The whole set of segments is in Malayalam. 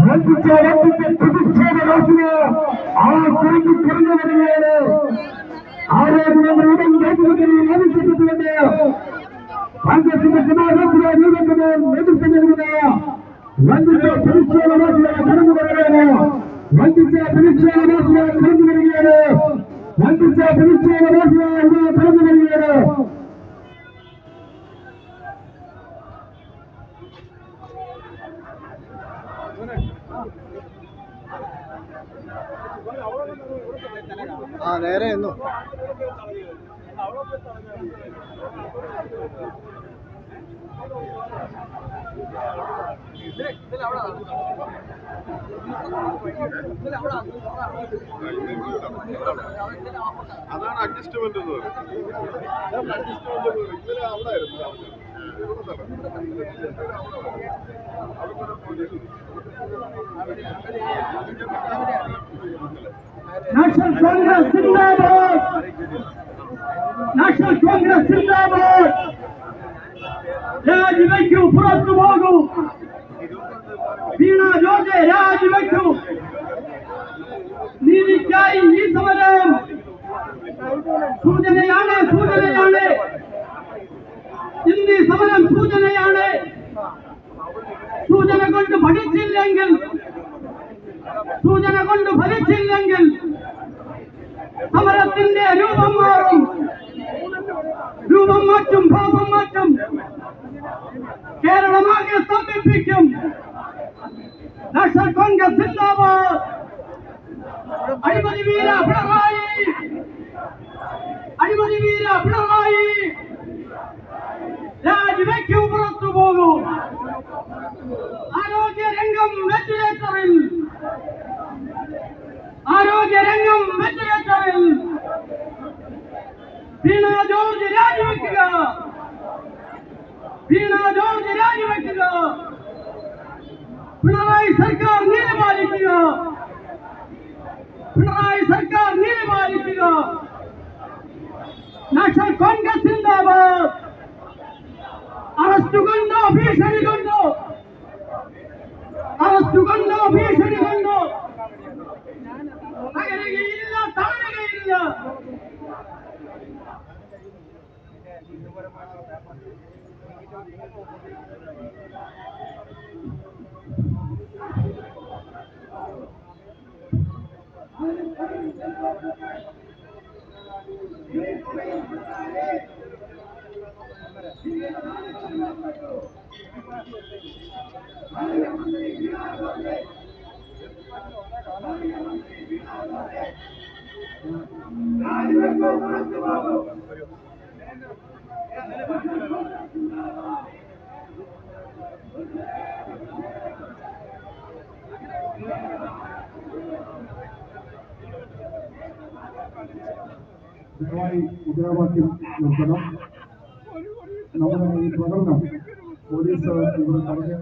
പ്രതിഷേധ ആ കുറഞ്ഞു കുറഞ്ഞു വരികയാണ്. ആരോഗ്യങ്ങളുടെ ആവശ്യപ്പെട്ടുകൊണ്ട് കോൺഗ്രസിന്റെ സമാധാനത്തിലെ നേതൃത്വം നൽകുന്ന വൻപിച്ച പ്രതിഷേധവാസികളെ കടന്നു വരികയാണ്. വൻപിച്ച പ്രതിഷേധവാസികളെ കടന്നു വരികയാണ്. വൻപിച്ച പ്രതിഷേധവാസികളെ കടന്നു വരികയാണ്. നേരെ എന്നു അതാണ് അഡ്ജസ്റ്റ്മെന്റ് എന്ന് നാഷണൽ കോൺഗ്രസ് സിന്ദാബാദ്. നാഷണൽ കോൺഗ്രസ് സിന്ദാബാദ്. രാജിവെക്കൂ, പുറത്തു പോകൂ. വീണ ജോർജ് രാജിവെക്കൂ. നീതിക്കായി ഈ സമരം സൂചനയാണ്, സൂചനയാണ്. ഇന്ന് സമരം സൂചനയാണ്. സൂചന കൊണ്ട് പഠിച്ചില്ലെങ്കിൽ, സൂചന കൊണ്ട് ഫലിച്ചില്ലെങ്കിൽ സമരത്തിന്റെ രൂപം മാറും. രൂപം മാറ്റും, ഭാവം മാറ്റും. കേരളമാകെ സ്തംഭിപ്പിക്കും. നാഷണൽ കോൺഗ്രസ് സിന്ദാബാദ്. അഴിമതി വീര പിണറായി, അഴിമതി വീര പിണറായി രാജിവെക്കൂ, പുറത്തു പോകൂ. ആരോഗ്യരംഗം വെന്റിലേറ്ററിൽ, ആരോഗ്യരംഗം വെന്റിലേറ്ററിൽ. വീണ ജോർജ് രാജിവെക്കുക, വീണ ജോർജ് രാജിവെക്കുക. പിണറായി സർക്കാർ നീതി പാലിക്കുക, പിണറായി സർക്കാർ നീതി പാലിക്കുക. നാഷണൽ കോൺഗ്രസ് സിന്ദാബാദ്. അറസ്റ്റ് കൊണ്ടോ ഭീഷണി കൊണ്ടോ, അറസ്റ്റ് കൊണ്ടോ ഭീഷണി കൊണ്ടോ തകരുകയില്ല, തളരുകയില്ല. ദയവായി മുദ്രാവാക്യം നിർത്തണം. നമ്മുടെ ഈ പ്രകടനം പോലീസ് ഇവിടെ പറഞ്ഞ്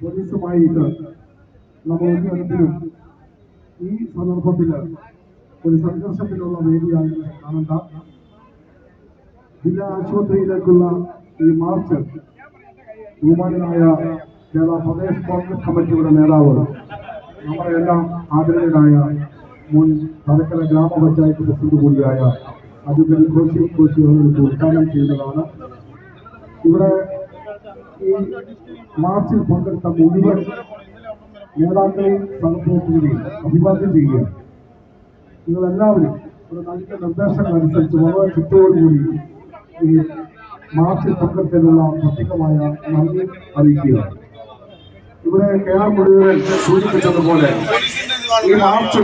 പോലീസുമായിട്ട് നമ്മൾ ഒരു തരത്തിലും ഈ സന്ദർഭത്തിൽ ഒരു സംഘർഷത്തിലുള്ള വേദിയായി കാണണ്ട. ജില്ലാ ആശുപത്രിയിലേക്കുള്ള ഈ മാർച്ച് ബഹുമാനായ കേരള പ്രദേശ് കോൺഗ്രസ് കമ്മിറ്റിയുടെ നേതാവ്, നമ്മുടെ എല്ലാം ആദരണീയനായ മുൻ തലക്കര ഗ്രാമപഞ്ചായത്ത് പ്രസിഡന്റ് കൂടിയായ അഡ്വക്കേറ്റ് കോശി അവർക്ക് ഉദ്ഘാടനം ചെയ്യുന്നതാണ്. ഇവിടെ ഈ മാർച്ചിൽ പങ്കെടുത്ത മുഴുവൻ നേതാക്കളെയും സഹപ്രവർത്തകരെയും അഭിവാദ്യം ചെയ്യുകയാണ്. നിങ്ങളെല്ലാവരും ഒരു നൽകിയ നിർദ്ദേശങ്ങൾ അനുസരിച്ച് വളരെ ചിട്ടയോടുകൂടി ഈ മാർച്ചിൽ പങ്കെടുത്തതിനുള്ള പ്രത്യേകമായ നന്ദി അറിയിക്കുകയാണ്. ഇവിടെ കേരളം മുഴുവൻ സൂചിപ്പിച്ചതുപോലെ ഈ മാർച്ച്